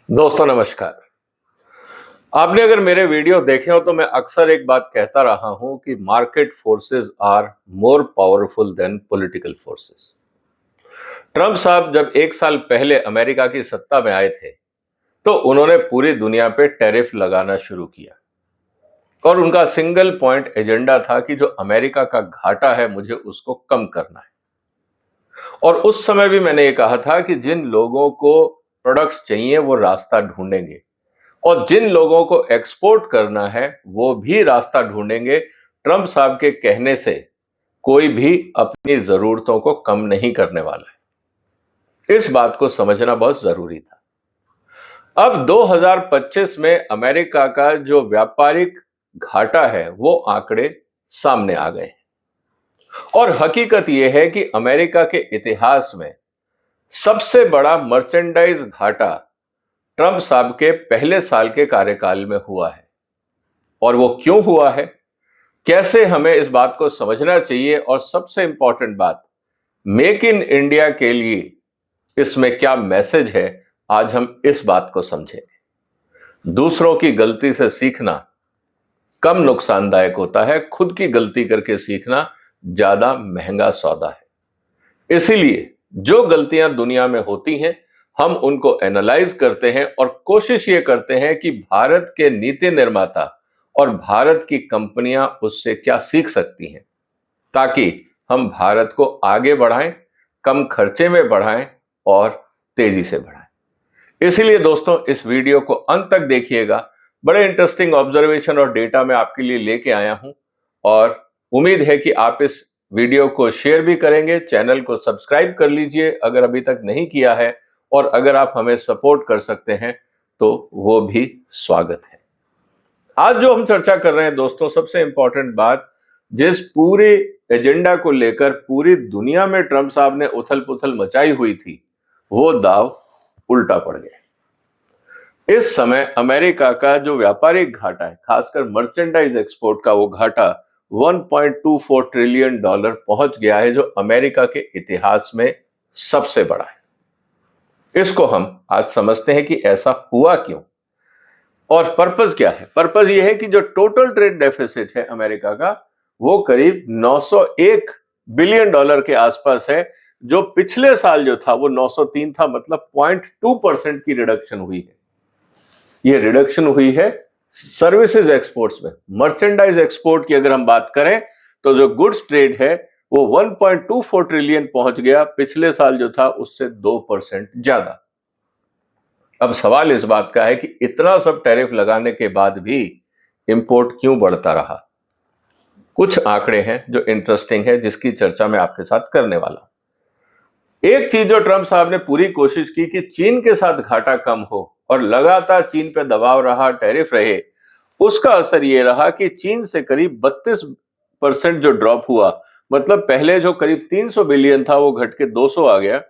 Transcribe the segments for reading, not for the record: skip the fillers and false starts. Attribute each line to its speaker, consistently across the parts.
Speaker 1: दोस्तों नमस्कार। आपने अगर मेरे वीडियो देखे हो तो मैं अक्सर एक बात कहता रहा हूं कि market forces are more powerful than political forces. Trump साहब जब एक साल पहले अमेरिका की सत्ता में आए थे तो उन्होंने पूरी दुनिया पे टैरिफ लगाना शुरू किया और उनका सिंगल पॉइंट एजेंडा था कि जो अमेरिका का घाटा है मुझे उसको कम करना है। और उस समय भी मैंने ये कहा था कि जिन लोगों को प्रोडक्ट्स चाहिए वो रास्ता ढूंढेंगे और जिन लोगों को एक्सपोर्ट करना है वो भी रास्ता ढूंढेंगे। ट्रंप साहब के कहने से कोई भी अपनी जरूरतों को कम नहीं करने वाला है। इस बात को समझना बहुत जरूरी था। अब 2025 में अमेरिका का जो व्यापारिक घाटा है वो आंकड़े सामने आ गए और हकीकत यह है कि अमेरिका के इतिहास में सबसे बड़ा मर्चेंडाइज घाटा ट्रंप साहब के पहले साल के कार्यकाल में हुआ है। और वो क्यों हुआ है, कैसे हमें इस बात को समझना चाहिए और सबसे इंपॉर्टेंट बात, मेक इन इंडिया के लिए इसमें क्या मैसेज है, आज हम इस बात को समझेंगे। दूसरों की गलती से सीखना कम नुकसानदायक होता है, खुद की गलती करके सीखना ज्यादा महंगा सौदा है। इसीलिए जो गलतियां दुनिया में होती हैं हम उनको एनालाइज करते हैं और कोशिश ये करते हैं कि भारत के नीति निर्माता और भारत की कंपनियां उससे क्या सीख सकती हैं ताकि हम भारत को आगे बढ़ाएं, कम खर्चे में बढ़ाएं और तेजी से बढ़ाएं। इसीलिए दोस्तों इस वीडियो को अंत तक देखिएगा। बड़े इंटरेस्टिंग ऑब्जर्वेशन और डेटा मैं आपके लिए लेके आया हूं और उम्मीद है कि आप इस वीडियो को शेयर भी करेंगे। चैनल को सब्सक्राइब कर लीजिए अगर अभी तक नहीं किया है और अगर आप हमें सपोर्ट कर सकते हैं तो वो भी स्वागत है। आज जो हम चर्चा कर रहे हैं दोस्तों, सबसे इंपॉर्टेंट बात, जिस पूरे एजेंडा को लेकर पूरी दुनिया में ट्रंप साहब ने उथल पुथल मचाई हुई थी वो दाव उल्टा पड़ गया। इस समय अमेरिका का जो व्यापारिक घाटा है, खासकर मर्चेंडाइज एक्सपोर्ट का वो घाटा 1.24 ट्रिलियन डॉलर पहुंच गया है, जो अमेरिका के इतिहास में सबसे बड़ा है। इसको हम आज समझते हैं कि ऐसा हुआ क्यों और पर्पस क्या है। पर्पस यह है कि जो टोटल ट्रेड डेफिसिट है अमेरिका का वो करीब 901 बिलियन डॉलर के आसपास है, जो पिछले साल जो था वो 903 था, मतलब 0.2% की रिडक्शन हुई है। ये रिडक्शन हुई है सर्विसेज एक्सपोर्ट्स में। मर्चेंडाइज एक्सपोर्ट की अगर हम बात करें तो जो गुड्स ट्रेड है वो 1.24 ट्रिलियन पहुंच गया, पिछले साल जो था उससे 2% ज्यादा। अब सवाल इस बात का है कि इतना सब टैरिफ लगाने के बाद भी इंपोर्ट क्यों बढ़ता रहा। कुछ आंकड़े हैं जो इंटरेस्टिंग है, जिसकी चर्चा मैं आपके साथ करने वाला हूं। एक चीज जो ट्रंप साहब ने पूरी कोशिश की कि चीन के साथ घाटा कम हो और लगातार चीन पे दबाव रहा, टैरिफ रहे, उसका असर यह रहा कि चीन से करीब 32% जो ड्रॉप हुआ, मतलब पहले जो करीब 300 बिलियन था वो घट के 200 आ गया।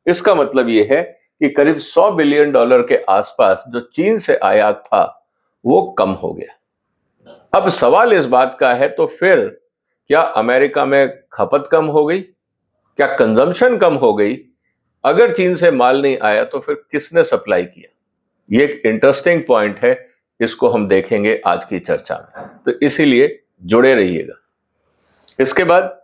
Speaker 1: इसका मतलब यह है कि करीब 100 बिलियन डॉलर के आसपास जो चीन से आयात था वो कम हो गया। अब सवाल इस बात का है, तो फिर क्या अमेरिका में खपत कम हो गई, क्या कंजम्पशन कम हो गई? अगर चीन से माल नहीं आया तो फिर किसने सप्लाई किया? ये एक इंटरेस्टिंग पॉइंट है, इसको हम देखेंगे आज की चर्चा में, तो इसीलिए जुड़े रहिएगा। इसके बाद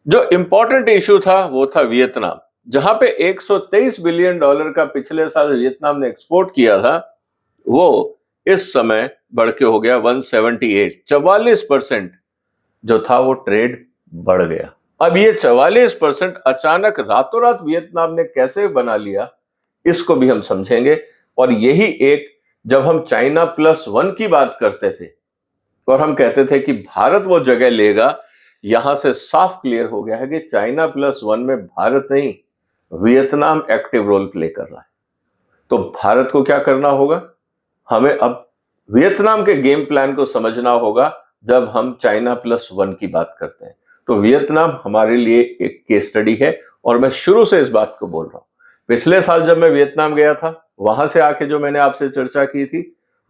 Speaker 1: जो इंपॉर्टेंट इश्यू था वो था वियतनाम, जहां पे 123 बिलियन डॉलर का पिछले साल वियतनाम ने एक्सपोर्ट किया था, वो इस समय बढ़ के हो गया 178। 44% जो था वो ट्रेड बढ़ गया। अब ये 44% अचानक रातों रात वियतनाम ने कैसे बना लिया, इसको भी हम समझेंगे। और यही एक, जब हम चाइना +1 की बात करते थे और हम कहते थे कि भारत वो जगह लेगा, यहां से साफ क्लियर हो गया है कि चाइना +1 में भारत नहीं, वियतनाम एक्टिव रोल प्ले कर रहा है। तो भारत को क्या करना होगा? हमें अब वियतनाम के गेम प्लान को समझना होगा जब हम चाइना +1 की बात करते हैं। तो वियतनाम हमारे लिए एक केस स्टडी है और मैं शुरू से इस बात को बोल रहा हूं। पिछले साल जब मैं वियतनाम गया था, वहां से आके जो मैंने आपसे चर्चा की थी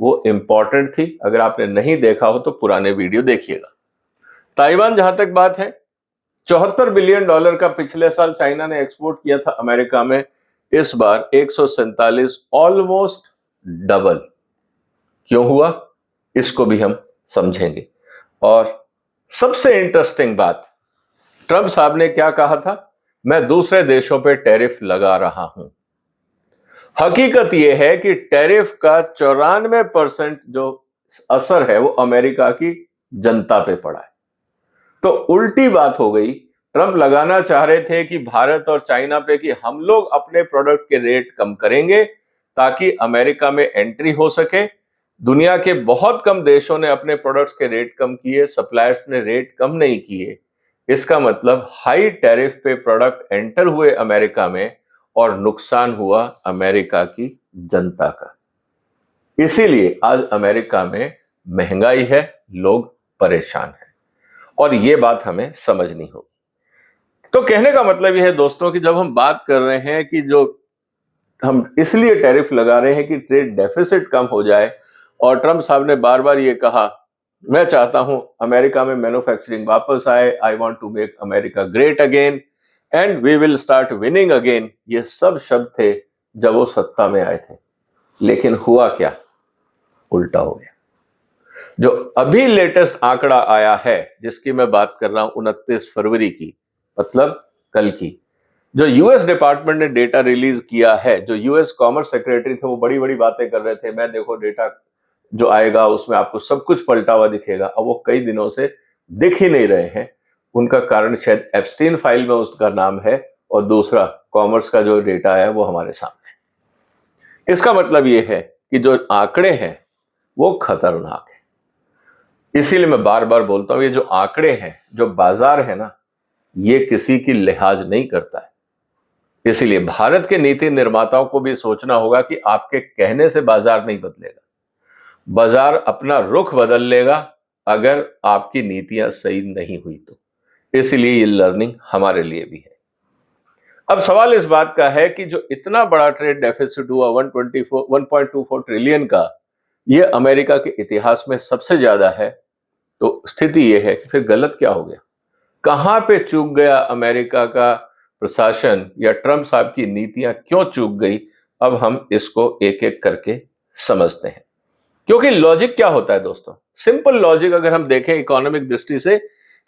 Speaker 1: वो इंपॉर्टेंट थी। अगर आपने नहीं देखा हो तो पुराने वीडियो देखिएगा। ताइवान जहां तक बात है, 74 बिलियन डॉलर का पिछले साल चाइना ने एक्सपोर्ट किया था अमेरिका में। इस बार 147, ऑलमोस्ट डबल। क्यों हुआ, इसको भी हम समझेंगे। और सबसे इंटरेस्टिंग बात, ट्रंप साहब ने क्या कहा था, मैं दूसरे देशों पे टैरिफ लगा रहा हूं। हकीकत यह है कि टैरिफ का 94% जो असर है वो अमेरिका की जनता पे पड़ा है। तो उल्टी बात हो गई, ट्रंप लगाना चाह रहे थे कि भारत और चाइना पे कि हम लोग अपने प्रोडक्ट के रेट कम करेंगे ताकि अमेरिका में एंट्री हो सके। दुनिया के बहुत कम देशों ने अपने प्रोडक्ट्स के रेट कम किए, सप्लायर्स ने रेट कम नहीं किए। इसका मतलब हाई टैरिफ पे प्रोडक्ट एंटर हुए अमेरिका में और नुकसान हुआ अमेरिका की जनता का। इसीलिए आज अमेरिका में महंगाई है, लोग परेशान हैं और यह बात हमें समझनी होगी। तो कहने का मतलब यह है दोस्तों कि जब हम बात कर रहे हैं कि जो हम इसलिए टैरिफ लगा रहे हैं कि ट्रेड डेफिसिट कम हो जाए, और ट्रंप साहब ने बार बार ये कहा, मैं चाहता हूं अमेरिका में मैन्युफैक्चरिंग वापस आए, I want to make America great again and we will start winning again. ये सब शब्द थे जब वो सत्ता में आए थे, लेकिन हुआ क्या, उल्टा हो गया। जो अभी लेटेस्ट आंकड़ा आया है जिसकी मैं बात कर रहा हूं 29 फरवरी की, मतलब कल की, जो यूएस डिपार्टमेंट ने डेटा रिलीज किया है, जो यूएस कॉमर्स सेक्रेटरी थे वो बड़ी बड़ी बातें कर रहे थे, मैं देखो डेटा जो आएगा उसमें आपको सब कुछ पलटा हुआ दिखेगा। अब वो कई दिनों से दिख ही नहीं रहे हैं। उनका कारण शायद एप्स्टीन फाइल में उसका नाम है और दूसरा कॉमर्स का जो डेटा है वो हमारे सामने है। इसका मतलब ये है कि जो आंकड़े हैं वो खतरनाक है। इसीलिए मैं बार बार बोलता हूं, ये जो आंकड़े हैं, जो बाजार है ना, ये किसी की लिहाज नहीं करता है। इसीलिए भारत के नीति निर्माताओं को भी सोचना होगा कि आपके कहने से बाजार नहीं बदलेगा, बाजार अपना रुख बदल लेगा अगर आपकी नीतियां सही नहीं हुई तो। इसलिए ये लर्निंग हमारे लिए भी है। अब सवाल इस बात का है कि जो इतना बड़ा ट्रेड डेफिसिट हुआ 1.24 ट्रिलियन का, ये अमेरिका के इतिहास में सबसे ज्यादा है। तो स्थिति यह है कि फिर गलत क्या हो गया, कहां पे चूक गया अमेरिका का प्रशासन या ट्रंप साहब की नीतियां क्यों चूक गई। अब हम इसको एक एक करके समझते हैं। क्योंकि लॉजिक क्या होता है दोस्तों, सिंपल लॉजिक अगर हम देखें इकोनॉमिक दृष्टि से,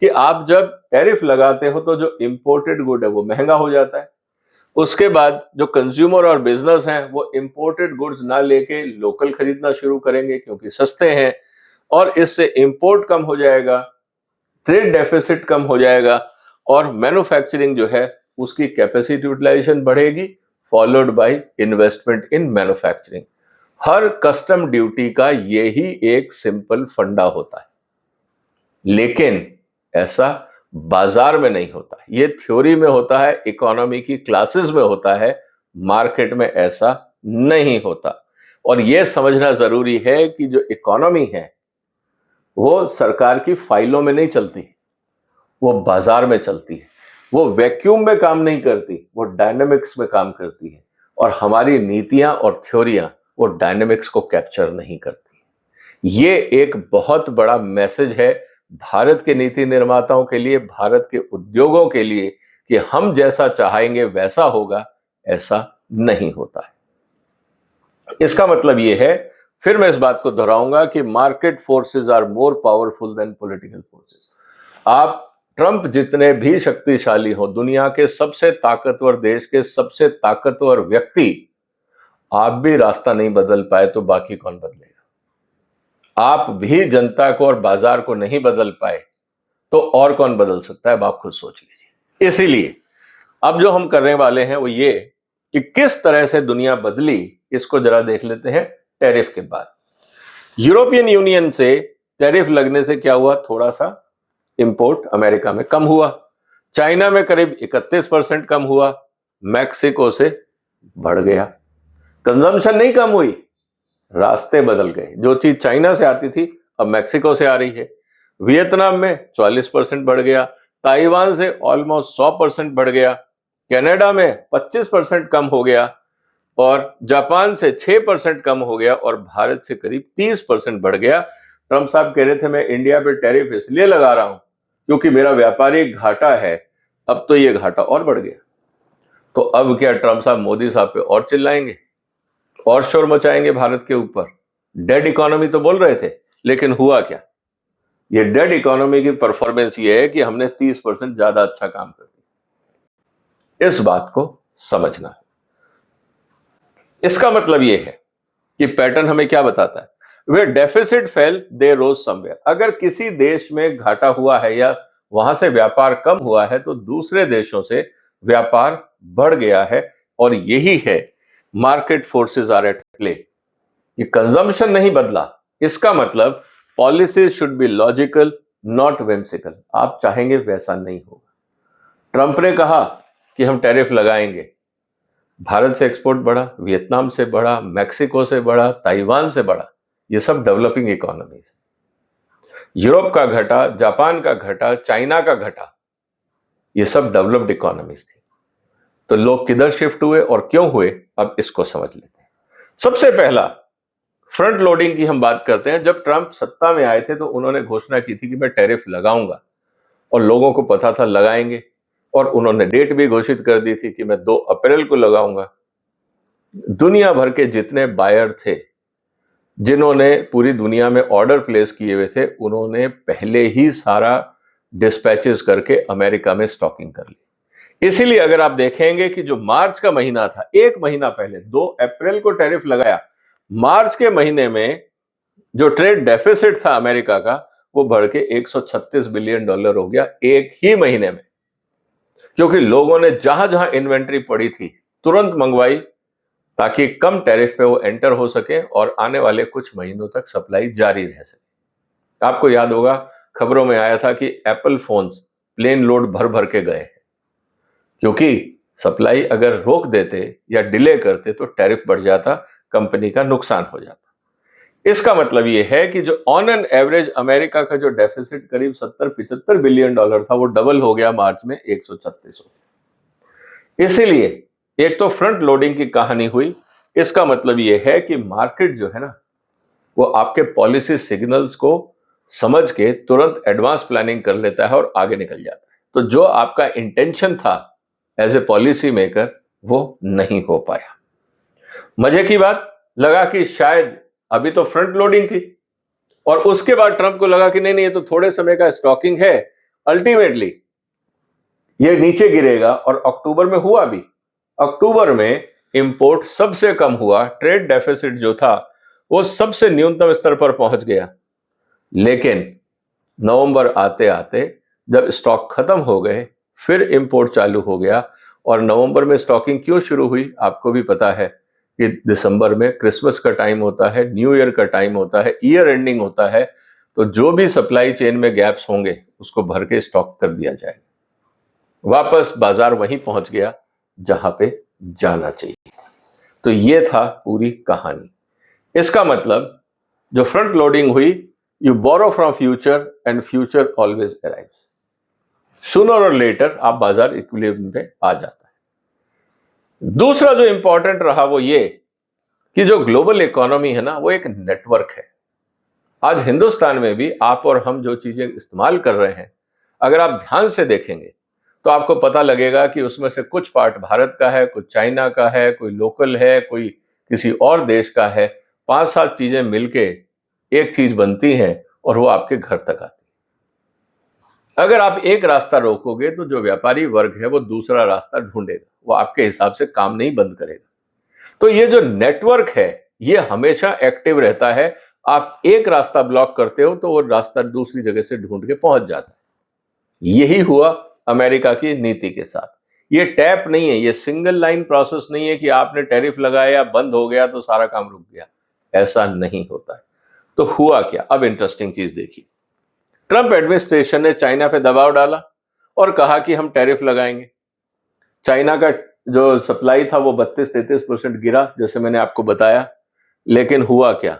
Speaker 1: कि आप जब टैरिफ लगाते हो तो जो इंपोर्टेड गुड है वो महंगा हो जाता है। उसके बाद जो कंज्यूमर और बिजनेस हैं वो इंपोर्टेड गुड्स ना लेके लोकल खरीदना शुरू करेंगे क्योंकि सस्ते हैं, और इससे इंपोर्ट कम हो जाएगा, ट्रेड डेफिसिट कम हो जाएगा और मैन्युफैक्चरिंग जो है उसकी कैपेसिटी यूटिलाइजेशन बढ़ेगी, followed by investment in manufacturing. Her custom duty का यही एक सिंपल फंडा होता है, लेकिन ऐसा बाजार में नहीं होता। ये थ्योरी में होता है, इकोनॉमी की क्लासेस में होता है, मार्केट में ऐसा नहीं होता। और यह समझना जरूरी है कि जो इकोनॉमी है वो सरकार की फाइलों में नहीं चलती, वो बाजार में चलती है। वो वैक्यूम में काम नहीं करती, वो डायनेमिक्स में काम करती है। और हमारी नीतियां और थ्योरियां वो डायनेमिक्स को कैप्चर नहीं करती। ये एक बहुत बड़ा मैसेज है भारत के नीति निर्माताओं के लिए, भारत के उद्योगों के लिए, कि हम जैसा चाहेंगे वैसा होगा, ऐसा नहीं होता है। इसका मतलब यह है, फिर मैं इस बात को दोहराऊंगा कि market forces are more powerful than political forces. आप ट्रंप जितने भी शक्तिशाली हो, दुनिया के सबसे ताकतवर देश के सबसे ताकतवर व्यक्ति, आप भी रास्ता नहीं बदल पाए तो बाकी कौन बदलेगा। आप भी जनता को और बाजार को नहीं बदल पाए तो और कौन बदल सकता है, अब आप खुद सोच लीजिए। इसीलिए अब जो हम करने वाले हैं वो ये कि किस तरह से दुनिया बदली, इसको जरा देख लेते हैं टैरिफ के बाद। यूरोपियन यूनियन से टैरिफ लगने से क्या हुआ, थोड़ा सा इंपोर्ट अमेरिका में कम हुआ, चाइना में करीब 31% कम हुआ, मैक्सिको से बढ़ गया। कंजम्पशन नहीं कम हुई, रास्ते बदल गए। जो चीज चाइना से आती थी अब मैक्सिको से आ रही है। वियतनाम में 44% बढ़ गया, ताइवान से ऑलमोस्ट 100% बढ़ गया, कनाडा में 25% कम हो गया, और जापान से 6% कम हो गया, और भारत से करीब 30% बढ़ गया। ट्रंप साहब कह रहे थे मैं इंडिया पे टैरिफ इसलिए लगा रहा हूं क्योंकि मेरा व्यापारिक घाटा है। अब तो ये घाटा और बढ़ गया। तो अब क्या ट्रंप साहब मोदी साहब पे और चिल्लाएंगे? और शोर मचाएंगे भारत के ऊपर। डेड इकोनॉमी तो बोल रहे थे, लेकिन हुआ क्या? ये डेड इकोनॉमी की परफॉर्मेंस ये है कि हमने 30% ज्यादा अच्छा काम कर दिया। इस बात को समझना है। इसका मतलब ये है कि पैटर्न हमें क्या बताता है? वे डेफिसिट फेल दे रोज समवेयर। अगर किसी देश में घाटा हुआ है या वहां से व्यापार कम हुआ है तो दूसरे देशों से व्यापार बढ़ गया है, और यही है market forces are at play. ये कंजम्पशन नहीं बदला। इसका मतलब policies should be logical not whimsical। आप चाहेंगे वैसा नहीं होगा। ट्रंप ने कहा कि हम टैरिफ लगाएंगे, भारत से एक्सपोर्ट बढ़ा, वियतनाम से बढ़ा, मैक्सिको से बढ़ा, ताइवान से बढ़ा। ये सब डेवलपिंग इकोनॉमीज। यूरोप का घटा, जापान का घटा, चाइना का घटा, ये सब डेवलप्ड इकोनॉमीज थी। तो लोग किधर शिफ्ट हुए और क्यों हुए, अब इसको समझ लेते हैं। सबसे पहला फ्रंट लोडिंग की हम बात करते हैं। जब ट्रंप सत्ता में आए थे तो उन्होंने घोषणा की थी कि मैं टैरिफ लगाऊंगा, और लोगों को पता था लगाएंगे, और उन्होंने डेट भी घोषित कर दी थी कि मैं 2 अप्रैल को लगाऊंगा। दुनिया भर के जितने बायर थे, जिन्होंने पूरी दुनिया में ऑर्डर प्लेस किए हुए थे, उन्होंने पहले ही सारा डिस्पैचेस करके अमेरिका में स्टॉकिंग कर ली। इसीलिए अगर आप देखेंगे कि जो मार्च का महीना था, 1 महीना पहले 2 अप्रैल को टैरिफ लगाया, मार्च के महीने में जो ट्रेड डेफिसिट था अमेरिका का, वो बढ़ के $136 बिलियन हो गया एक ही महीने में। क्योंकि लोगों ने जहां जहां इन्वेंट्री पड़ी थी तुरंत मंगवाई, ताकि कम टैरिफ पे वो एंटर हो सके और आने वाले कुछ महीनों तक सप्लाई जारी रह सके। आपको याद होगा, खबरों में आया था कि एप्पल फोन्स प्लेन लोड भर भर के गए, क्योंकि सप्लाई अगर रोक देते या डिले करते तो टैरिफ बढ़ जाता, कंपनी का नुकसान हो जाता। इसका मतलब यह है कि जो ऑन एन एवरेज अमेरिका का जो डेफिसिट करीब 70-75 बिलियन डॉलर था, वो डबल हो गया मार्च में 136 हो गया। इसीलिए एक तो फ्रंट लोडिंग की कहानी हुई। इसका मतलब यह है कि मार्केट जो है ना, वो आपके पॉलिसी सिग्नल्स को समझ के तुरंत एडवांस प्लानिंग कर लेता है और आगे निकल जाता है। तो जो आपका इंटेंशन था एज ए पॉलिसी मेकर, वो नहीं हो पाया। मजे की बात लगा कि शायद अभी तो फ्रंट लोडिंग थी, और उसके बाद ट्रंप को लगा कि नहीं नहीं, ये तो थोड़े समय का स्टॉकिंग है, अल्टीमेटली ये नीचे गिरेगा। और अक्टूबर में हुआ भी। अक्टूबर में इंपोर्ट सबसे कम हुआ, ट्रेड डेफिसिट जो था वो सबसे न्यूनतम स्तर पर पहुंच गया। लेकिन नवंबर आते आते जब स्टॉक खत्म हो गए, फिर इंपोर्ट चालू हो गया। और नवंबर में स्टॉकिंग क्यों शुरू हुई, आपको भी पता है कि दिसंबर में क्रिसमस का टाइम होता है, न्यू ईयर का टाइम होता है, ईयर एंडिंग होता है। तो जो भी सप्लाई चेन में गैप्स होंगे उसको भर के स्टॉक कर दिया जाए। वापस बाजार वहीं पहुंच गया जहां पे जाना चाहिए। तो ये था पूरी कहानी। इसका मतलब जो फ्रंट लोडिंग हुई, you borrow from future and future always arrives. Sooner और लेटर आप बाजार इक्विलिब्रियम पे आ जाता है। दूसरा जो इंपॉर्टेंट रहा वो ये कि जो ग्लोबल इकोनॉमी है ना, वो एक नेटवर्क है। आज हिंदुस्तान में भी आप और हम जो चीजें इस्तेमाल कर रहे हैं, अगर आप ध्यान से देखेंगे तो आपको पता लगेगा कि उसमें से कुछ पार्ट भारत का है, कुछ चाइना का है, कोई लोकल है, कोई किसी और देश का है। 5-7 चीजें मिलके एक चीज बनती हैं और वो आपके घर तक आती है। अगर आप एक रास्ता रोकोगे तो जो व्यापारी वर्ग है वो दूसरा रास्ता ढूंढेगा, वो आपके हिसाब से काम नहीं बंद करेगा। तो ये जो नेटवर्क है ये हमेशा एक्टिव रहता है। आप एक रास्ता ब्लॉक करते हो तो वो रास्ता दूसरी जगह से ढूंढ के पहुंच जाता है। यही हुआ अमेरिका की नीति के साथ। ये टैप नहीं है, ये सिंगल लाइन प्रोसेस नहीं है कि आपने टैरिफ लगाया, बंद हो गया तो सारा काम रुक गया। ऐसा नहीं होता है। तो हुआ क्या, अब इंटरेस्टिंग चीज देखिए। ट्रंप एडमिनिस्ट्रेशन ने चाइना पे दबाव डाला और कहा कि हम टैरिफ लगाएंगे। चाइना का जो सप्लाई था वो 32-33% गिरा, जैसे मैंने आपको बताया। लेकिन हुआ क्या,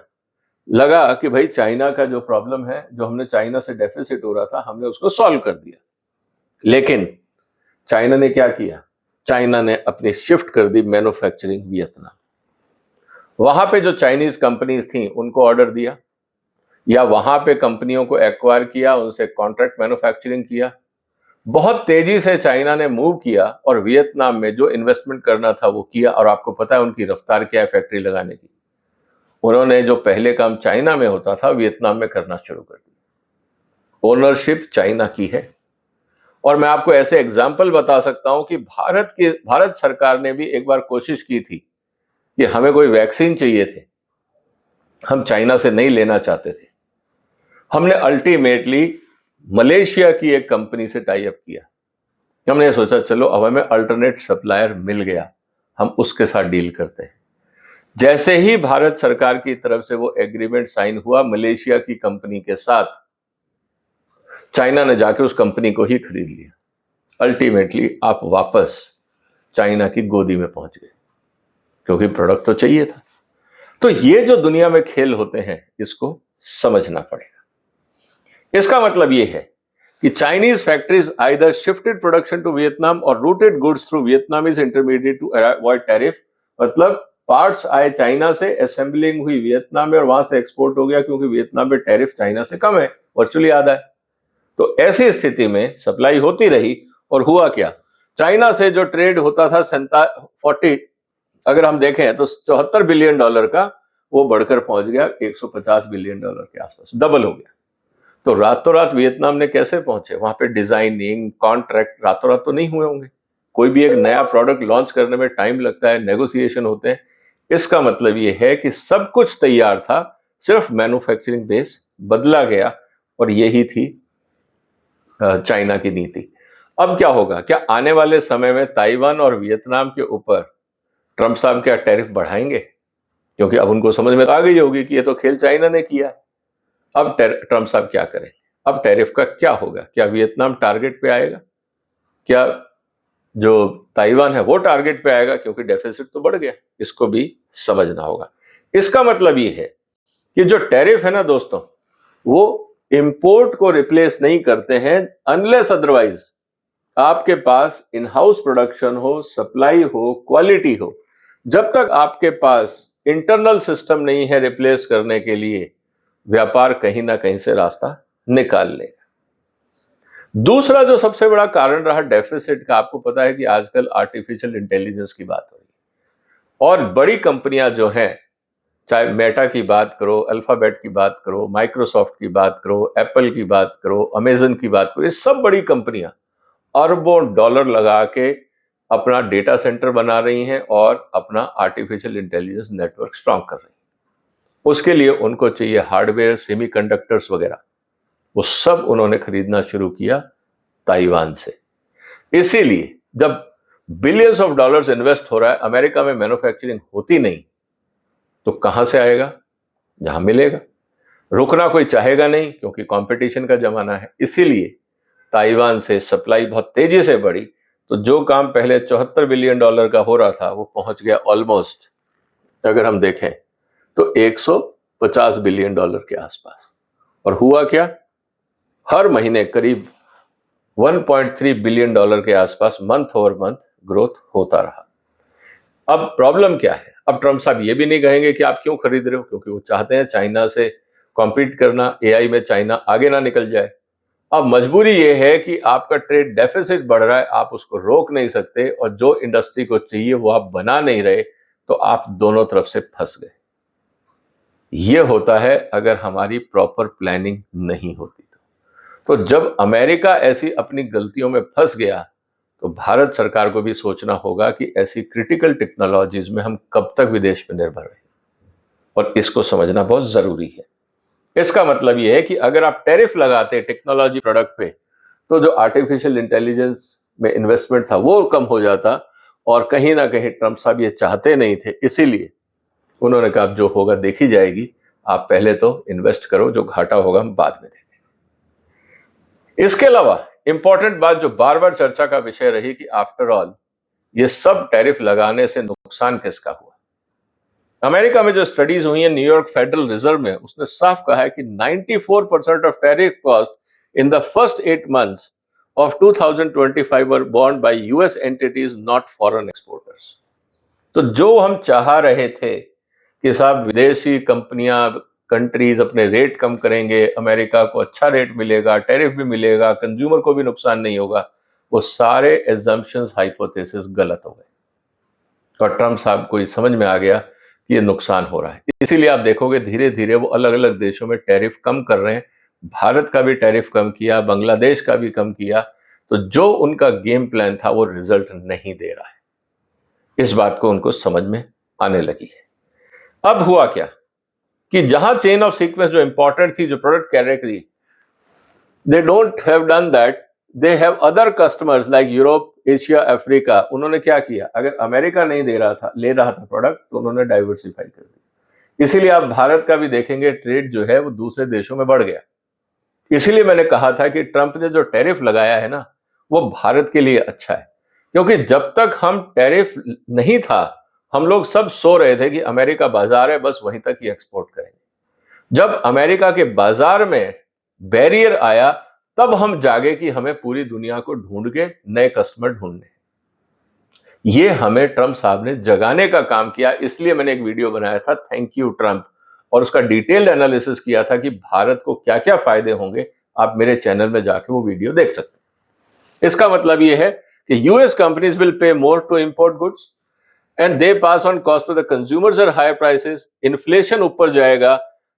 Speaker 1: लगा कि भाई चाइना का जो प्रॉब्लम है, जो हमने चाइना से डेफिसिट हो रहा था, हमने उसको सॉल्व कर दिया। लेकिन चाइना ने क्या किया, चाइना ने अपनी शिफ्ट कर दी मैन्युफैक्चरिंग वियतनाम। वहां पे जो चाइनीज कंपनीज थी उनको ऑर्डर दिया, या वहां पे कंपनियों को एक्वायर किया, उनसे कॉन्ट्रैक्ट मैन्युफैक्चरिंग किया। बहुत तेजी से चाइना ने मूव किया और वियतनाम में जो इन्वेस्टमेंट करना था वो किया। और आपको पता है उनकी रफ्तार क्या है फैक्ट्री लगाने की। उन्होंने जो पहले काम चाइना में होता था वियतनाम में करना शुरू कर दिया। ओनरशिप चाइना की है। और मैं आपको ऐसे एग्जाम्पल बता सकता हूं कि भारत सरकार ने भी एक बार कोशिश की थी कि हमें कोई वैक्सीन चाहिए थे, हम चाइना से नहीं लेना चाहते थे। हमने अल्टीमेटली मलेशिया की एक कंपनी से टाई अप किया। हमने सोचा चलो अब हमें अल्टरनेट सप्लायर मिल गया, हम उसके साथ डील करते हैं। जैसे ही भारत सरकार की तरफ से वो एग्रीमेंट साइन हुआ मलेशिया की कंपनी के साथ, चाइना ने जाके उस कंपनी को ही खरीद लिया। अल्टीमेटली आप वापस चाइना की गोदी में पहुंच गए, क्योंकि प्रोडक्ट तो चाहिए था। तो ये जो दुनिया में खेल होते हैं इसको समझना पड़ेगा। इसका मतलब ये है कि Chinese factories either shifted production to Vietnam और routed goods through Vietnamese intermediate to avoid tariff. मतलब पार्ट्स आए चाइना से, असेंबलिंग हुई वियतनाम में और वहां से एक्सपोर्ट हो गया, क्योंकि वियतनाम में टैरिफ चाइना से कम है, वर्चुअली आधा है। तो ऐसी स्थिति में सप्लाई होती रही और हुआ क्या, चाइना से जो ट्रेड होता था 40, अगर हम देखें तो $74 बिलियन का, वो बढ़कर पहुंच गया $150 बिलियन के आसपास, डबल हो गया। तो रातों रात वियतनाम ने कैसे पहुंचे वहां पे? डिजाइनिंग, कॉन्ट्रैक्ट रातों रात तो नहीं हुए होंगे। कोई भी एक नया प्रोडक्ट लॉन्च करने में टाइम लगता है, नेगोशिएशन होते हैं। इसका मतलब ये है कि सब कुछ तैयार था, सिर्फ मैन्युफैक्चरिंग बेस बदला गया। और यही थी चाइना की नीति। अब क्या होगा? क्या आने वाले समय में ताइवान और वियतनाम के ऊपर ट्रंप साहब क्या टैरिफ बढ़ाएंगे? क्योंकि अब उनको समझ में तो आ गई होगी कि ये तो खेल चाइना ने किया है। अब ट्रंप साहब क्या करें? अब टैरिफ का क्या होगा? क्या वियतनाम टारगेट पे आएगा? क्या जो ताइवान है वो टारगेट पे आएगा? क्योंकि डेफिसिट तो बढ़ गया, इसको भी समझना होगा। इसका मतलब ये है कि जो टैरिफ है ना दोस्तों, वो इंपोर्ट को रिप्लेस नहीं करते हैं अनलेस अदरवाइज आपके पास इन हाउस प्रोडक्शन हो, सप्लाई हो, क्वालिटी हो। जब तक आपके पास इंटरनल सिस्टम नहीं है रिप्लेस करने के लिए, व्यापार कहीं ना कहीं से रास्ता निकाल लेगा। दूसरा जो सबसे बड़ा कारण रहा डेफिसिट का, आपको पता है कि आजकल आर्टिफिशियल इंटेलिजेंस की बात हो रही है और बड़ी कंपनियां जो हैं, चाहे मेटा की बात करो, अल्फाबेट की बात करो, माइक्रोसॉफ्ट की बात करो, एप्पल की बात करो, अमेजन की बात करो, ये सब बड़ी कंपनियां अरबों डॉलर लगा के अपना डेटा सेंटर बना रही हैं और अपना आर्टिफिशियल इंटेलिजेंस नेटवर्क स्ट्रॉन्ग कर रही हैं। उसके लिए उनको चाहिए हार्डवेयर, सेमीकंडक्टर्स वगैरह, वो सब उन्होंने खरीदना शुरू किया ताइवान से। इसीलिए जब बिलियंस ऑफ डॉलर्स इन्वेस्ट हो रहा है, अमेरिका में मैन्युफैक्चरिंग होती नहीं, तो कहां से आएगा? जहां मिलेगा। रुकना कोई चाहेगा नहीं, क्योंकि कंपटीशन का जमाना है। इसीलिए ताइवान से सप्लाई बहुत तेजी से बढ़ी। तो जो काम पहले $74 बिलियन का हो रहा था, वो पहुंच गया ऑलमोस्ट, अगर हम देखें तो $150 बिलियन के आसपास। और हुआ क्या? हर महीने करीब $1.3 बिलियन के आसपास मंथ ओवर मंथ ग्रोथ होता रहा। अब प्रॉब्लम क्या है? अब ट्रंप साहब ये भी नहीं कहेंगे कि आप क्यों खरीद रहे हो, क्योंकि वो चाहते हैं चाइना से कॉम्पीट करना, एआई में चाइना आगे ना निकल जाए। अब मजबूरी ये है कि आपका ट्रेड डेफिसिट बढ़ रहा है, आप उसको रोक नहीं सकते, और जो इंडस्ट्री को चाहिए वो आप बना नहीं रहे, तो आप दोनों तरफ से फंस गए। ये होता है अगर हमारी प्रॉपर प्लानिंग नहीं होती। तो जब अमेरिका ऐसी अपनी गलतियों में फंस गया, तो भारत सरकार को भी सोचना होगा कि ऐसी क्रिटिकल टेक्नोलॉजीज में हम कब तक विदेश में निर्भर रहें, और इसको समझना बहुत जरूरी है। इसका मतलब यह है कि अगर आप टैरिफ लगाते टेक्नोलॉजी प्रोडक्ट पे, तो जो आर्टिफिशियल इंटेलिजेंस में इन्वेस्टमेंट था वो कम हो जाता। और कहीं ना कहीं ट्रंप साहब ये चाहते नहीं थे, इसीलिए उन्होंने कहा जो होगा देखी जाएगी, आप पहले तो इन्वेस्ट करो, जो घाटा होगा हम बाद में देखेंगे। इसके अलावा इंपॉर्टेंट बात जो बार बार चर्चा का विषय रही कि आफ्टर ऑल ये सब टैरिफ लगाने से नुकसान किसका हुआ। अमेरिका में जो स्टडीज हुई है न्यूयॉर्क फेडरल रिजर्व में, उसने साफ कहा है कि 94% of tariff cost in the first 8 months of 2025 were borne by US entities, not foreign exporters। तो जो हम चाह रहे थे कि साहब विदेशी कंपनियां, कंट्रीज अपने रेट कम करेंगे, अमेरिका को अच्छा रेट मिलेगा, टैरिफ भी मिलेगा, कंज्यूमर को भी नुकसान नहीं होगा, वो सारे एजम्पशंस, हाइपोथेसिस गलत हो गए और ट्रम्प साहब को ये समझ में आ गया कि ये नुकसान हो रहा है। इसीलिए आप देखोगे धीरे धीरे वो अलग अलग देशों में टैरिफ कम कर रहे हैं। भारत का भी टैरिफ कम किया, बांग्लादेश का भी कम किया, तो जो उनका गेम प्लान था वो रिजल्ट नहीं दे रहा है। इस बात को उनको समझ में आने लगी है। अब हुआ क्या कि जहां चेन ऑफ सीक्वेंस जो इंपॉर्टेंट थी, जो product category, they don't have done that, they have other customers like Europe, Asia, Africa. उन्होंने क्या किया, अगर अमेरिका नहीं ले रहा था प्रोडक्ट, तो उन्होंने डाइवर्सिफाई कर दिया। इसीलिए आप भारत का भी देखेंगे ट्रेड जो है वो दूसरे देशों में बढ़ गया। इसीलिए मैंने कहा था कि ट्रंप ने जो टैरिफ लगाया है ना, वो भारत के लिए अच्छा है, क्योंकि जब तक हम टैरिफ नहीं था, हम लोग सब सो रहे थे कि अमेरिका बाजार है, बस वहीं तक ही एक्सपोर्ट करेंगे। जब अमेरिका के बाजार में बैरियर आया, तब हम जागे कि हमें पूरी दुनिया को ढूंढ के नए कस्टमर ढूंढने। ये हमें ट्रंप साहब ने जगाने का काम किया। इसलिए मैंने एक वीडियो बनाया था, थैंक यू ट्रंप, और उसका डिटेल्ड एनालिसिस किया था कि भारत को क्या क्या फायदे होंगे। आप मेरे चैनल में जाके वो वीडियो देख सकते हैं। इसका मतलब ये है कि US companies will pay more to import goods and they pass on cost to the consumers at higher prices. Inflation ऊपर जाएगा,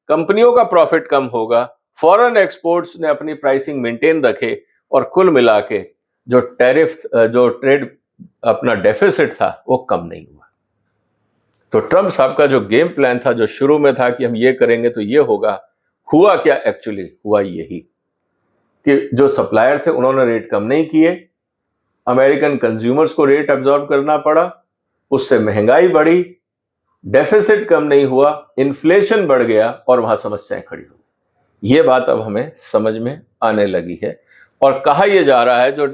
Speaker 1: कंपनियों का प्रॉफिट कम होगा, फॉरेन एक्सपोर्ट्स ने अपनी प्राइसिंग मेंटेन रखे, और कुल मिला के जो टैरिफ, जो ट्रेड अपना डेफिसिट था, वो कम नहीं हुआ। तो ट्रंप साहब का जो गेम प्लान था, जो शुरू में था कि हम ये करेंगे तो ये होगा, हुआ क्या? एक्चुअली हुआ यही कि जो सप्लायर थे उन्होंने रेट कम नहीं किए, अमेरिकन कंज्यूमर्स को रेट अब्जॉर्ब करना पड़ा, उससे महंगाई बढ़ी, डेफिसिट कम नहीं हुआ, इन्फ्लेशन बढ़ गया और वहां समस्याएं खड़ी हो गई। ये बात अब हमें समझ में आने लगी है। और कहा यह जा रहा है, जो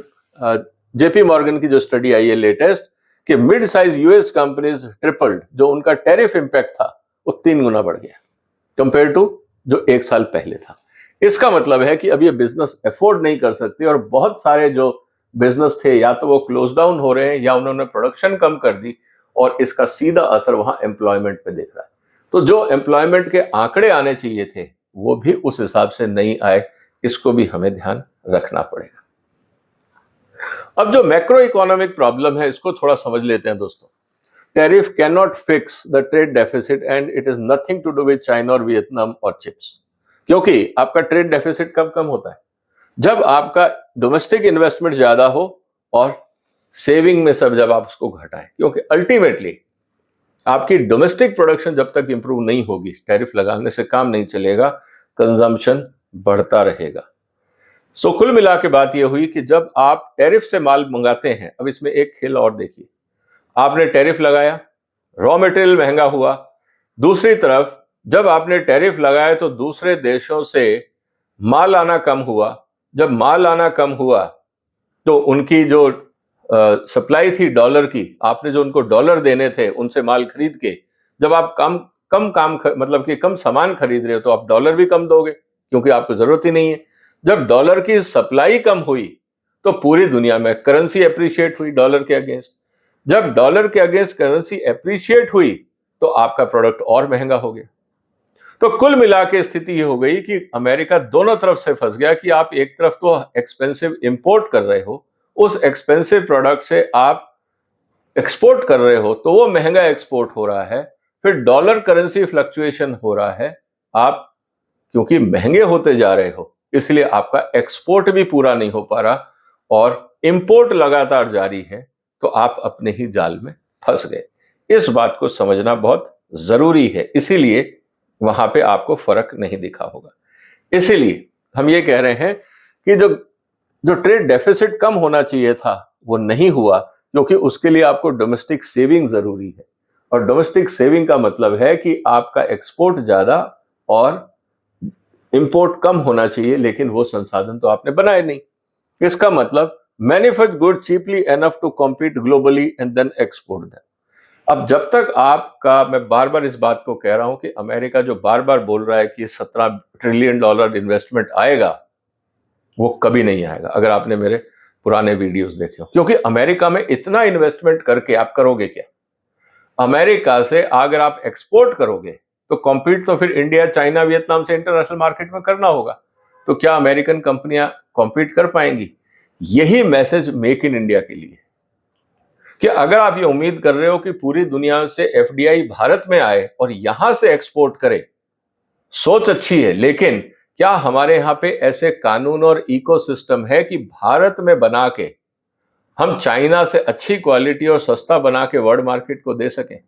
Speaker 1: जेपी मॉर्गन की जो स्टडी आई है लेटेस्ट, कि mid size US companies tripled, जो उनका टैरिफ इंपैक्ट था वो 3 गुना बढ़ गया कंपेयर टू जो 1 साल पहले था। इसका मतलब है कि अब ये बिजनेस अफोर्ड नहीं कर सकते, और बहुत सारे जो बिजनेस थे या तो वो क्लोज डाउन हो रहे हैं या उन्होंने प्रोडक्शन कम कर दी, और इसका सीधा असर वहां एम्प्लॉयमेंट पे दिख रहा है। तो जो एम्प्लॉयमेंट के आंकड़े आने चाहिए थे वो भी उस हिसाब से नहीं आए। इसको भी हमें ध्यान रखना पड़ेगा। अब जो मैक्रो इकोनॉमिक प्रॉब्लम है, इसको थोड़ा समझ लेते हैं दोस्तों। Tariff can not fix the trade deficit and it is nothing to do with China और वियतनाम और चिप्स। क्योंकि आपका ट्रेड डेफिसिट कब कम होता है? जब आपका डोमेस्टिक इन्वेस्टमेंट ज्यादा हो और सेविंग में सब जब आप उसको घटाएं। क्योंकि अल्टीमेटली आपकी डोमेस्टिक प्रोडक्शन जब तक इंप्रूव नहीं होगी, टैरिफ लगाने से काम नहीं चलेगा, कंजम्पशन बढ़ता रहेगा। सो कुल मिला के बात यह हुई कि जब आप टैरिफ से माल मंगाते हैं, अब इसमें एक खेल और देखिए, आपने टैरिफ लगाया, रॉ मटेरियल महंगा हुआ। दूसरी तरफ जब आपने टैरिफ लगाया तो दूसरे देशों से माल आना कम हुआ। जब माल आना कम हुआ तो उनकी जो सप्लाई थी डॉलर की, आपने जो उनको डॉलर देने थे उनसे माल खरीद के, जब आप मतलब कि कम सामान खरीद रहे हो तो आप डॉलर भी कम दोगे, क्योंकि आपको जरूरत ही नहीं है। जब डॉलर की सप्लाई कम हुई तो पूरी दुनिया में करेंसी एप्रिशिएट हुई डॉलर के अगेंस्ट। जब डॉलर के अगेंस्ट करेंसी एप्रिशिएट हुई तो आपका प्रोडक्ट और महंगा हो गया। तो कुल मिला के स्थिति ये हो गई कि अमेरिका दोनों तरफ से फंस गया कि आप एक तरफ तो एक्सपेंसिव इंपोर्ट कर रहे हो, उस एक्सपेंसिव प्रोडक्ट से आप एक्सपोर्ट कर रहे हो तो वो महंगा एक्सपोर्ट हो रहा है, फिर डॉलर करेंसी फ्लक्चुएशन हो रहा है। आप क्योंकि महंगे होते जा रहे हो इसलिए आपका एक्सपोर्ट भी पूरा नहीं हो पा रहा और इंपोर्ट लगातार जारी है, तो आप अपने ही जाल में फंस गए। इस बात को समझना बहुत जरूरी है, इसीलिए वहां पे आपको फर्क नहीं दिखा होगा। इसीलिए हम ये कह रहे हैं कि जो ट्रेड डेफिसिट कम होना चाहिए था वो नहीं हुआ, क्योंकि उसके लिए आपको डोमेस्टिक सेविंग जरूरी है। और डोमेस्टिक सेविंग का मतलब है कि आपका एक्सपोर्ट ज्यादा और इंपोर्ट कम होना चाहिए, लेकिन वो संसाधन तो आपने बनाए नहीं। इसका मतलब manufacture good cheaply enough to compete globally and then export them. अब जब तक आपका, मैं बार बार इस बात को कह रहा हूं कि अमेरिका जो बार बार बोल रहा है कि $17 ट्रिलियन इन्वेस्टमेंट आएगा, वो कभी नहीं आएगा अगर आपने मेरे पुराने वीडियोस देखे हो। क्योंकि अमेरिका में इतना इन्वेस्टमेंट करके आप करोगे क्या? अमेरिका से अगर आप एक्सपोर्ट करोगे तो कॉम्पीट तो फिर इंडिया, चाइना, वियतनाम से इंटरनेशनल मार्केट में करना होगा। तो क्या अमेरिकन कंपनियां कॉम्पीट कर पाएंगी? यही मैसेज मेक इन इंडिया के लिए, कि अगर आप ये उम्मीद कर रहे हो कि पूरी दुनिया से एफडीआई भारत में आए और यहां से एक्सपोर्ट करे, सोच अच्छी है, लेकिन क्या हमारे यहां पे ऐसे कानून और इकोसिस्टम है कि भारत में बना के हम चाइना से अच्छी क्वालिटी और सस्ता बना के वर्ल्ड मार्केट को दे सकें?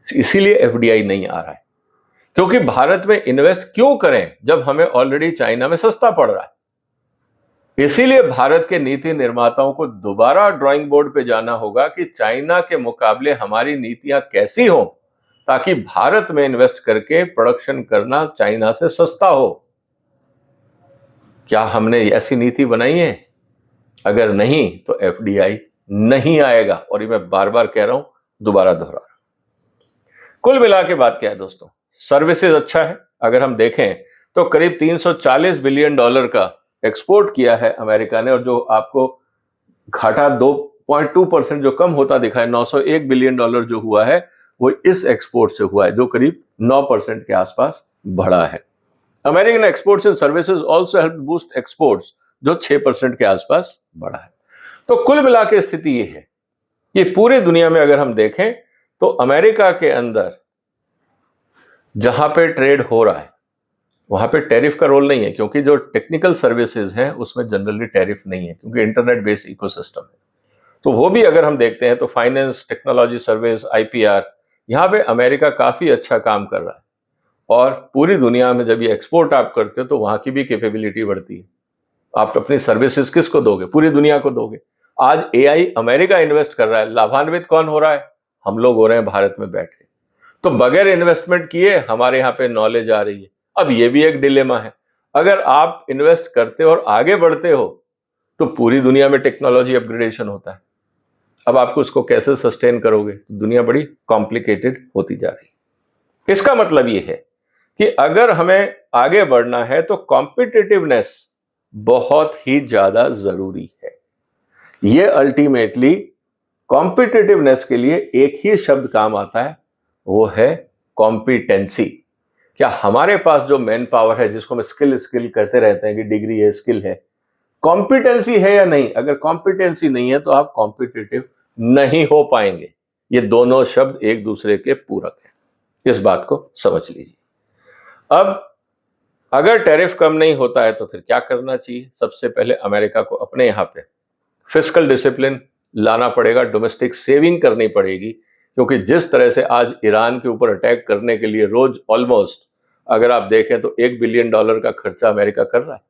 Speaker 1: इसीलिए एफडीआई नहीं आ रहा है, क्योंकि भारत में इन्वेस्ट क्यों करें जब हमें ऑलरेडी चाइना में सस्ता पड़ रहा है। इसीलिए भारत के नीति निर्माताओं को दोबारा ड्राइंग बोर्ड पे जाना होगा कि चाइना के मुकाबले हमारी नीतियां कैसी हों ताकि भारत में इन्वेस्ट करके प्रोडक्शन करना चाइना से सस्ता हो। क्या हमने ऐसी नीति बनाई है? अगर नहीं तो एफडीआई नहीं आएगा, और ये मैं बार बार कह रहा हूं, दोबारा दोहरा रहा हूं। कुल मिला के बात क्या है दोस्तों, सर्विसेज अच्छा है। अगर हम देखें तो करीब 340 बिलियन डॉलर का एक्सपोर्ट किया है अमेरिका ने, और जो आपको घाटा 2.2% जो कम होता दिखा है, 901 बिलियन डॉलर जो हुआ है वो इस एक्सपोर्ट से हुआ है, जो करीब 9% के आसपास बढ़ा है। American exports and services also help boost exports, जो 6% के आसपास बढ़ा है। तो कुल मिला के स्थिति ये है कि पूरी दुनिया में अगर हम देखें तो अमेरिका के अंदर जहां पे ट्रेड हो रहा है वहां पे टैरिफ का रोल नहीं है, क्योंकि जो टेक्निकल सर्विसेज हैं उसमें जनरली टैरिफ नहीं है, क्योंकि इंटरनेट बेस्ड इकोसिस्टम है। तो वो भी अगर हम देखते हैं तो फाइनेंस, टेक्नोलॉजी सर्विस, आईपीआर, यहाँ पे अमेरिका काफी अच्छा काम कर रहा है। और पूरी दुनिया में जब ये एक्सपोर्ट आप करते हो तो वहां की भी कैपेबिलिटी बढ़ती है। आप अपनी सर्विसेज किसको दोगे? पूरी दुनिया को दोगे। आज एआई अमेरिका इन्वेस्ट कर रहा है, लाभान्वित कौन हो रहा है? हम लोग हो रहे हैं भारत में बैठे। तो बगैर इन्वेस्टमेंट किए हमारे यहाँ पे नॉलेज आ रही है। अब ये भी एक डिलेमा है, अगर आप इन्वेस्ट करते हो और आगे बढ़ते हो तो पूरी दुनिया में टेक्नोलॉजी अपग्रेडेशन होता है। अब आपको उसको कैसे सस्टेन करोगे? तो दुनिया बड़ी कॉम्प्लिकेटेड होती जा रही है। इसका मतलब ये है कि अगर हमें आगे बढ़ना है तो कॉम्पिटिटिवनेस बहुत ही ज्यादा जरूरी है। ये अल्टीमेटली कॉम्पिटिटिवनेस के लिए एक ही शब्द काम आता है, वो है कॉम्पिटेंसी। क्या हमारे पास जो मैन पावर है, जिसको हम स्किल कहते रहते हैं कि डिग्री है, स्किल है, कॉम्पिटेंसी है या नहीं? अगर कॉम्पिटेंसी नहीं है तो आप कॉम्पिटिटिव नहीं हो पाएंगे। ये दोनों शब्द एक दूसरे के पूरक हैं, इस बात को समझ लीजिए। अब अगर टैरिफ कम नहीं होता है तो फिर क्या करना चाहिए? सबसे पहले अमेरिका को अपने यहाँ पे फिस्कल डिसिप्लिन लाना पड़ेगा, डोमेस्टिक सेविंग करनी पड़ेगी, क्योंकि जिस तरह से आज ईरान के ऊपर अटैक करने के लिए रोज ऑलमोस्ट अगर आप देखें तो $1 बिलियन का खर्चा अमेरिका कर रहा है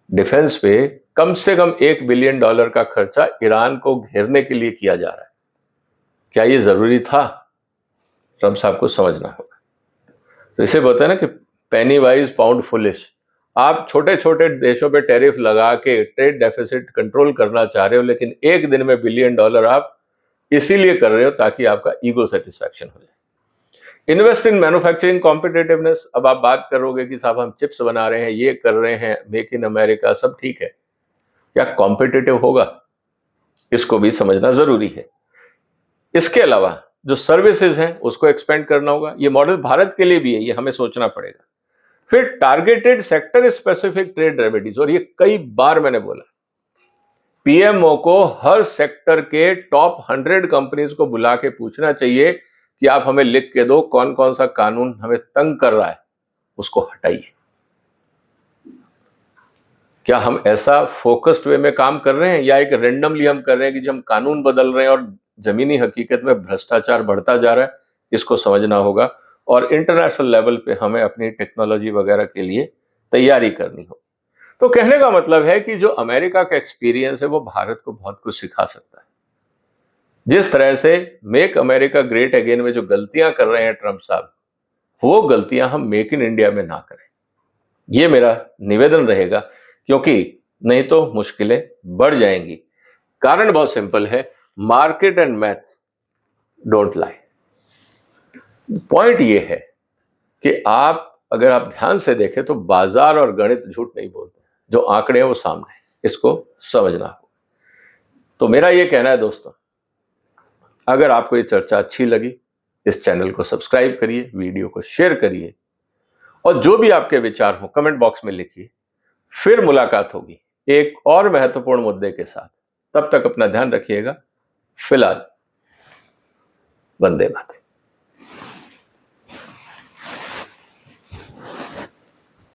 Speaker 1: डिफेंस पे। कम से कम $1 बिलियन का खर्चा ईरान को घेरने के लिए किया जा रहा है। क्या ये जरूरी था? ट्रम्प साहब को समझना होगा। तो इसे बोलते हैं ना कि पेनी वाइज पाउंड फुलिश। आप छोटे छोटे देशों पे टैरिफ लगा के ट्रेड डेफिसिट कंट्रोल करना चाह रहे हो, लेकिन एक दिन में $1 बिलियन आप इसीलिए कर रहे हो ताकि आपका ईगो सेटिस्फैक्शन हो जाए। Invest in manufacturing competitiveness. अब आप बात करोगे कि साहब हम चिप्स बना रहे हैं, ये कर रहे हैं, मेक इन अमेरिका, सब ठीक है, क्या कॉम्पिटिटिव होगा? इसको भी समझना जरूरी है। इसके अलावा जो सर्विसेज हैं उसको एक्सपेंड करना होगा। ये मॉडल भारत के लिए भी है, ये हमें सोचना पड़ेगा। फिर targeted sector specific trade remedies, और ये कई बार मैंने बोला, पीएमओ को हर सेक्टर के टॉप 100 कंपनीज को बुला के पूछना चाहिए कि आप हमें लिख के दो कौन कौन सा कानून हमें तंग कर रहा है, उसको हटाइए। क्या हम ऐसा फोकस्ड वे में काम कर रहे हैं, या एक रेंडमली हम कर रहे हैं कि हम कानून बदल रहे हैं और जमीनी हकीकत में भ्रष्टाचार बढ़ता जा रहा है? इसको समझना होगा, और इंटरनेशनल लेवल पे हमें अपनी टेक्नोलॉजी वगैरह के लिए तैयारी करनी होगी। तो कहने का मतलब है कि जो अमेरिका का एक्सपीरियंस है वो भारत को बहुत कुछ सिखा सकता है। जिस तरह से मेक अमेरिका ग्रेट अगेन में जो गलतियां कर रहे हैं ट्रंप साहब, वो गलतियां हम मेक इन इंडिया में ना करें, ये मेरा निवेदन रहेगा, क्योंकि नहीं तो मुश्किलें बढ़ जाएंगी। कारण बहुत सिंपल है, market and maths don't lie. Point ये है कि अगर आप ध्यान से देखें तो बाजार और गणित झूठ नहीं बोलते, जो आंकड़े हैं वो सामने हैं, इसको समझना हो। तो मेरा ये कहना है दोस्तों, अगर आपको ये चर्चा अच्छी लगी, इस चैनल को सब्सक्राइब करिए, वीडियो को शेयर करिए, और जो भी आपके विचार हो कमेंट बॉक्स में लिखिए। फिर मुलाकात होगी एक और महत्वपूर्ण मुद्दे के साथ। तब तक अपना ध्यान रखिएगा। फिलहाल वंदे मातरम।